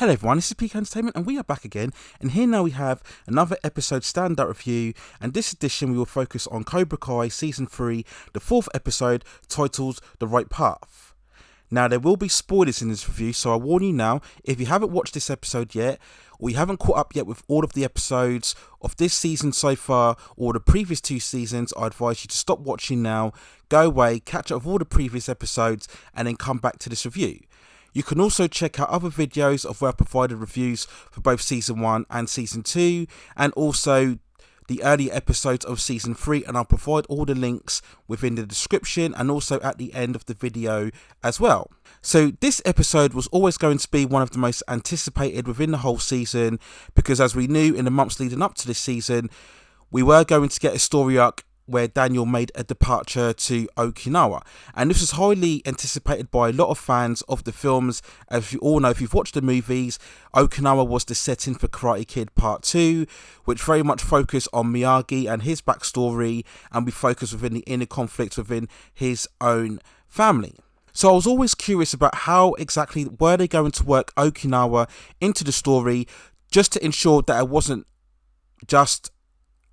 Hello everyone, this is PK Entertainment and we are back again, and here now we have another episode standout review, and this edition we will focus on Cobra Kai Season 3, the 4th episode, titled The Right Path. Now there will be spoilers in this review, so I warn you now, if you haven't watched this episode yet, or you haven't caught up yet with all of the episodes of this season so far, or the previous 2 seasons, I advise you to stop watching now, go away, catch up with all the previous episodes, and then come back to this review. You can also check out other videos of where I provided reviews for both Season 1 and Season 2, and also the earlier episodes of Season 3, and I'll provide all the links within the description and also at the end of the video as well. So this episode was always going to be one of the most anticipated within the whole season, because as we knew in the months leading up to this season, we were going to get a story arc where Daniel made a departure to Okinawa, and this was highly anticipated by a lot of fans of the films. As you all know, if you've watched the movies, Okinawa was the setting for Karate Kid Part 2, which very much focused on Miyagi and his backstory, and we focused within the inner conflicts within his own family. So I was always curious about how exactly were they going to work Okinawa into the story, just to ensure that it wasn't just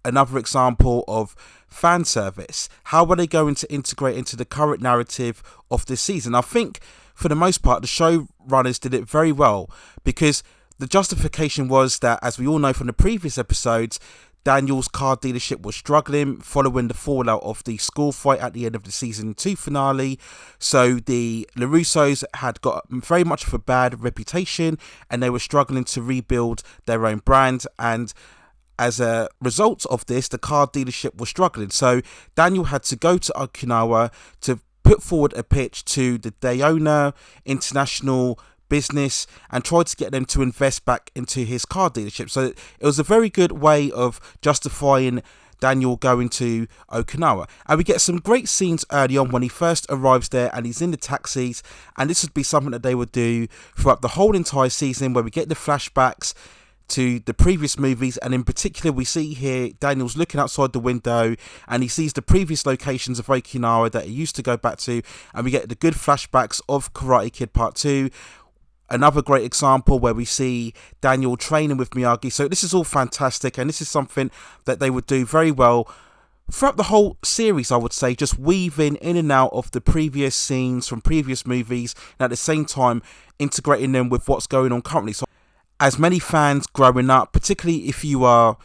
another example of fan service. How were they going to integrate into the current narrative of this season? I think for the most part the showrunners did it very well, because the justification was that, as we all know from the previous episodes, Daniel's car dealership was struggling following the fallout of the school fight at the end of the Season 2 finale. So the LaRussos had got very much of a bad reputation and they were struggling to rebuild their own brand, and as a result of this, the car dealership was struggling. So Daniel had to go to Okinawa to put forward a pitch to the Dayona International business and try to get them to invest back into his car dealership. So it was a very good way of justifying Daniel going to Okinawa. And we get some great scenes early on when he first arrives there and he's in the taxis, and this would be something that they would do throughout the whole entire season, where we get the flashbacks to the previous movies. And in particular, we see here Daniel's looking outside the window and he sees the previous locations of Okinawa that he used to go back to, and we get the good flashbacks of Karate Kid Part 2. Another great example where we see Daniel training with Miyagi. So this is all fantastic, and this is something that they would do very well throughout the whole series, I would say, just weaving in and out of the previous scenes from previous movies, and at the same time integrating them with what's going on currently. So as many fans growing up, particularly if you are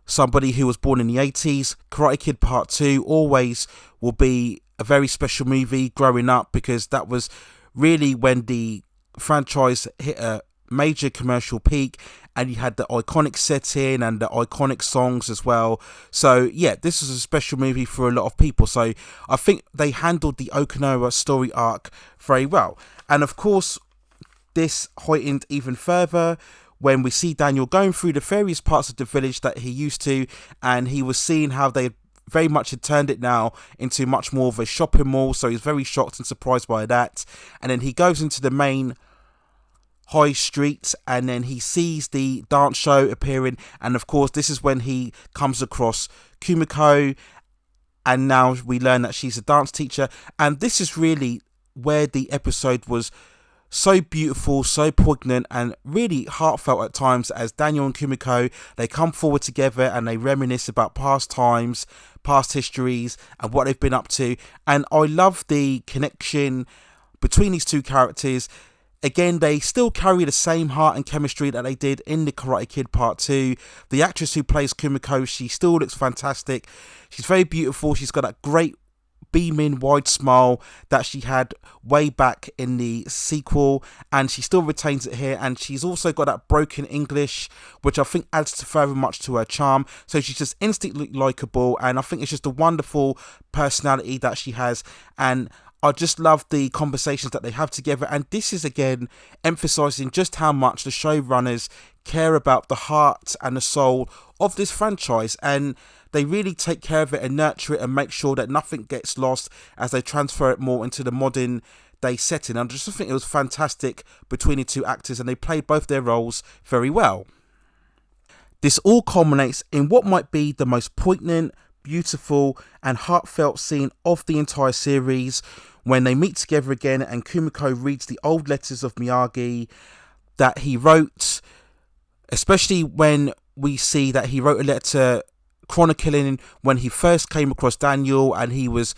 somebody who was born in the 80s, Karate Kid Part 2 always will be a very special movie growing up, because that was really when the franchise hit a major commercial peak and you had the iconic setting and the iconic songs as well. So yeah, this is a special movie for a lot of people. So I think they handled the Okinawa story arc very well. And of course, this heightened even further when we see Daniel going through the various parts of the village that he used to, and he was seeing how they very much had turned it now into much more of a shopping mall. So he's very shocked and surprised by that. And then he goes into the main high street and then he sees the dance show appearing, and of course this is when he comes across Kumiko, and now we learn that she's a dance teacher. And this is really where the episode was so beautiful, so poignant, and really heartfelt at times, as Daniel and Kumiko, they come forward together and they reminisce about past times, past histories, and what they've been up to. And I love the connection between these two characters. Again, they still carry the same heart and chemistry that they did in the Karate Kid Part 2. The actress who plays Kumiko, she still looks fantastic. She's very beautiful. She's got that great beaming wide smile that she had way back in the sequel, and she still retains it here. And she's also got that broken English, which I think adds to very much to her charm. So she's just instantly likable, and I think it's just a wonderful personality that she has. And I just love the conversations that they have together, and this is again emphasizing just how much the showrunners care about the heart and the soul of this franchise, and they really take care of it and nurture it and make sure that nothing gets lost as they transfer it more into the modern day setting. And I just think it was fantastic between the two actors, and they played both their roles very well. This all culminates in what might be the most poignant, beautiful and heartfelt scene of the entire series, when they meet together again and Kumiko reads the old letters of Miyagi, that he wrote, especially when we see that he wrote a letter chronicling when he first came across Daniel, and he was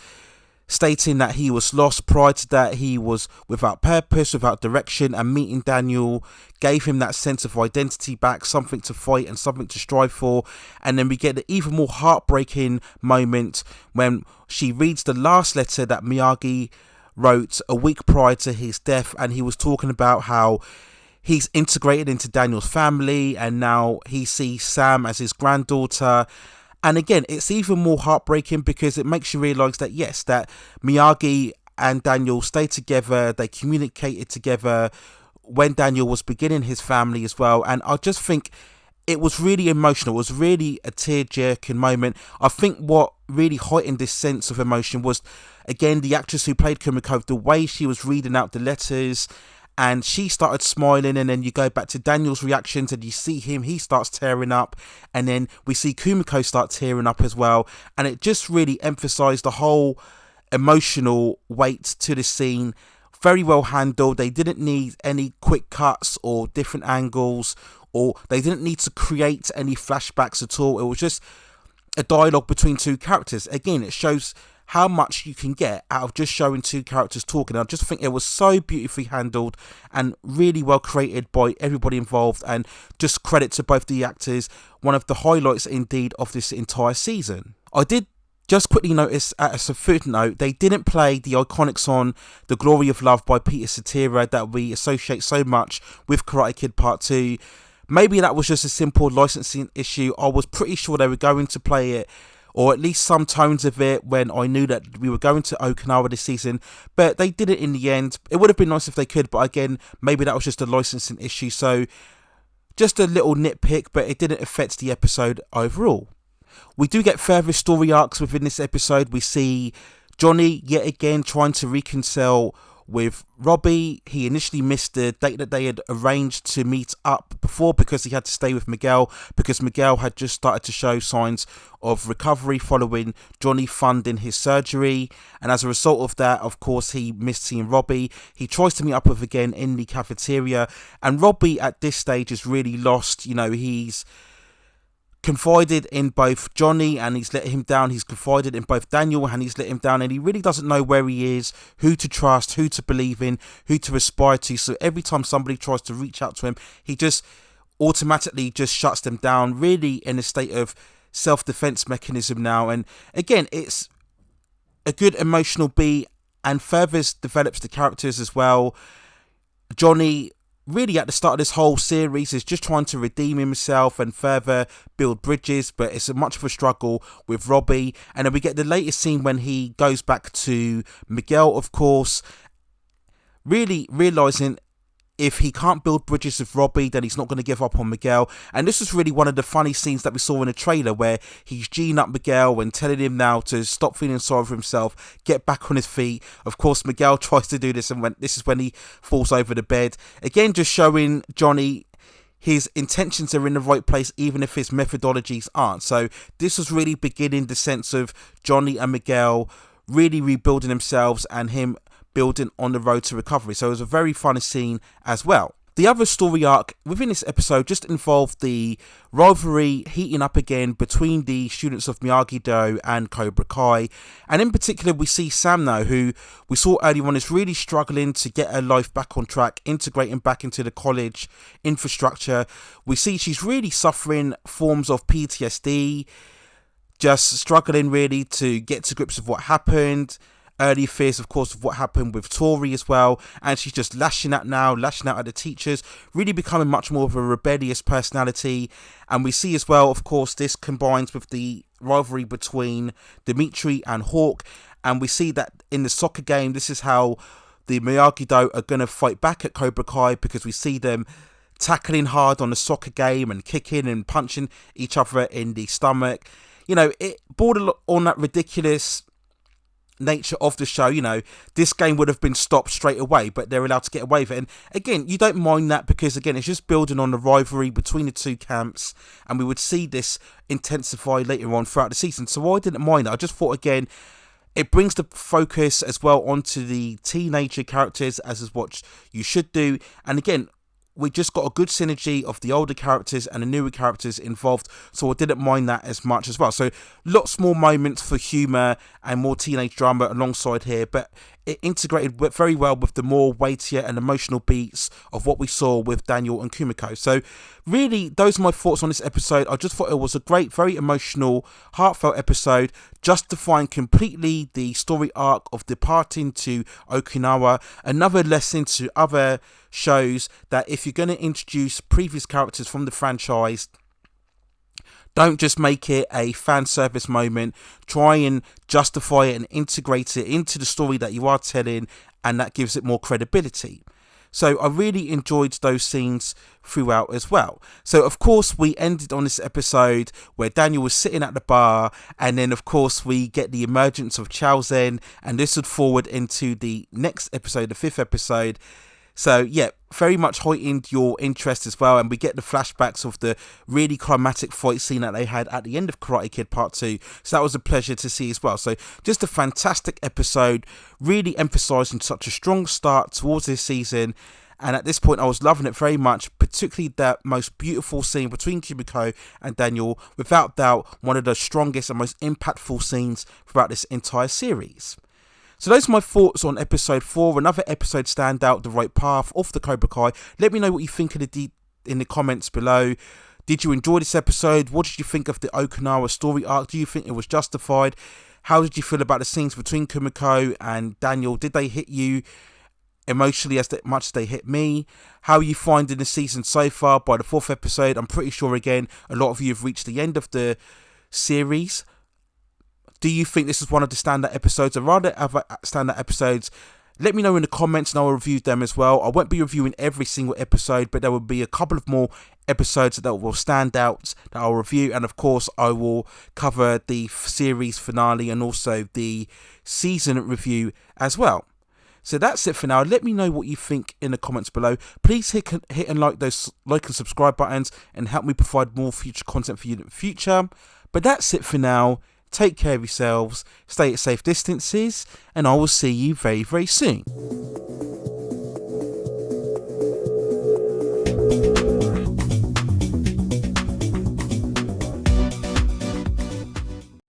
stating that he was lost. Prior to that, he was without purpose, without direction, and meeting Daniel gave him that sense of identity back, something to fight and something to strive for. And then we get the even more heartbreaking moment when she reads the last letter that Miyagi wrote a week prior to his death, and he was talking about how he's integrated into Daniel's family, and now he sees Sam as his granddaughter. And again, it's even more heartbreaking because it makes you realise that, yes, that Miyagi and Daniel stayed together, they communicated together when Daniel was beginning his family as well. And I just think it was really emotional. It was really a tear-jerking moment. I think what really heightened this sense of emotion was, again, the actress who played Kumiko, the way she was reading out the letters, and she started smiling, and then you go back to Daniel's reactions and you see him, he starts tearing up, and then we see Kumiko start tearing up as well, and it just really emphasised the whole emotional weight to the scene. Very well handled. They didn't need any quick cuts or different angles, or they didn't need to create any flashbacks at all. It was just a dialogue between two characters. Again, it shows how much you can get out of just showing two characters talking. I just think it was so beautifully handled and really well created by everybody involved, and just credit to both the actors. One of the highlights indeed of this entire season. I did just quickly notice, as a footnote, they didn't play the iconic song The Glory of Love by Peter Cetera that we associate so much with Karate Kid Part 2. Maybe that was just a simple licensing issue. I was pretty sure they were going to play it, or at least some tones of it, when I knew that we were going to Okinawa this season, but they did it in the end. It would have been nice if they could, but again, maybe that was just a licensing issue, so just a little nitpick, but it didn't affect the episode overall. We do get further story arcs within this episode. We see Johnny yet again trying to reconcile with Robby. He initially missed the date that they had arranged to meet up before because he had to stay with Miguel, because Miguel had just started to show signs of recovery following Johnny funding his surgery, and as a result of that, of course, he missed seeing Robby. He tries to meet up with again in the cafeteria, and Robby at this stage is really lost. You know, he's confided in both Johnny and he's let him down. He's confided in both Daniel and he's let him down, and he really doesn't know where he is, who to trust, who to believe in, who to aspire to. So every time somebody tries to reach out to him, he just automatically just shuts them down, really in a state of self-defense mechanism now. And again, it's a good emotional beat and further develops the characters as well. Johnny, really at the start of this whole series, is just trying to redeem himself and further build bridges, but it's a much of a struggle with Robby. And then we get the latest scene when he goes back to Miguel, of course, really realising if he can't build bridges with Robby, then he's not going to give up on Miguel. And this was really one of the funny scenes that we saw in the trailer, where he's G'ing up Miguel and telling him now to stop feeling sorry for himself, get back on his feet. Of course, Miguel tries to do this, and this is when he falls over the bed. Again, just showing Johnny his intentions are in the right place, even if his methodologies aren't. So this was really beginning the sense of Johnny and Miguel really rebuilding themselves and him building on the road to recovery. So it was a very funny scene as well. The other story arc within this episode just involved the rivalry heating up again between the students of Miyagi-Do and Cobra Kai. And in particular, we see Sam now, who we saw earlier on is really struggling to get her life back on track, integrating back into the college infrastructure. We see she's really suffering forms of PTSD, just struggling really to get to grips with what happened. Early fears, of course, of what happened with Tori as well, and she's just lashing out at the teachers, really becoming much more of a rebellious personality. And we see as well, of course, this combines with the rivalry between Dimitri and Hawk, and we see that in the soccer game, this is how the Miyagi-Do are going to fight back at Cobra Kai, because we see them tackling hard on the soccer game and kicking and punching each other in the stomach. You know, it bordered on that ridiculous nature of the show. You know, this game would have been stopped straight away, but they're allowed to get away with it. And again, you don't mind that, because again, it's just building on the rivalry between the two camps, and we would see this intensify later on throughout the season. So I didn't mind that. I just thought, again, it brings the focus as well onto the teenager characters, as is what you should do. And again, we just got a good synergy of the older characters and the newer characters involved, so I didn't mind that as much as well. So lots more moments for humour and more teenage drama alongside here, but it integrated very well with the more weightier and emotional beats of what we saw with Daniel and Kumiko. So really, those are my thoughts on this episode. I just thought it was a great, very emotional, heartfelt episode, justifying completely the story arc of departing to Okinawa. Another lesson to other shows that if you're going to introduce previous characters from the franchise, don't just make it a fan service moment. Try and justify it and integrate it into the story that you are telling, and that gives it more credibility. So I really enjoyed those scenes throughout as well. So of course we ended on this episode where Daniel was sitting at the bar, and then of course we get the emergence of Chao Zen, and this would forward into the next episode, the 5th episode. So yeah, very much heightened your interest as well, and we get the flashbacks of the really climatic fight scene that they had at the end of Karate Kid Part 2, so that was a pleasure to see as well. So just a fantastic episode, really emphasising such a strong start towards this season, and at this point I was loving it very much, particularly that most beautiful scene between Kumiko and Daniel, without doubt one of the strongest and most impactful scenes throughout this entire series. So those are my thoughts on episode 4, another episode standout, The Right Path of the Cobra Kai. Let me know what you think in the comments below. Did you enjoy this episode? What did you think of the Okinawa story arc? Do you think it was justified? How did you feel about the scenes between Kumiko and Daniel? Did they hit you emotionally as much as they hit me? How are you finding the season so far by the 4th episode? I'm pretty sure, again, a lot of you have reached the end of the series. Do you think this is one of the standout episodes, or are there other standout episodes? Let me know in the comments and I will review them as well. I won't be reviewing every single episode, but there will be a couple of more episodes that will stand out that I'll review. And of course, I will cover the series finale and also the season review as well. So that's it for now. Let me know what you think in the comments below. Please hit and like those like and subscribe buttons and help me provide more future content for you in the future. But that's it for now. Take care of yourselves, stay at safe distances, and I will see you very, very soon.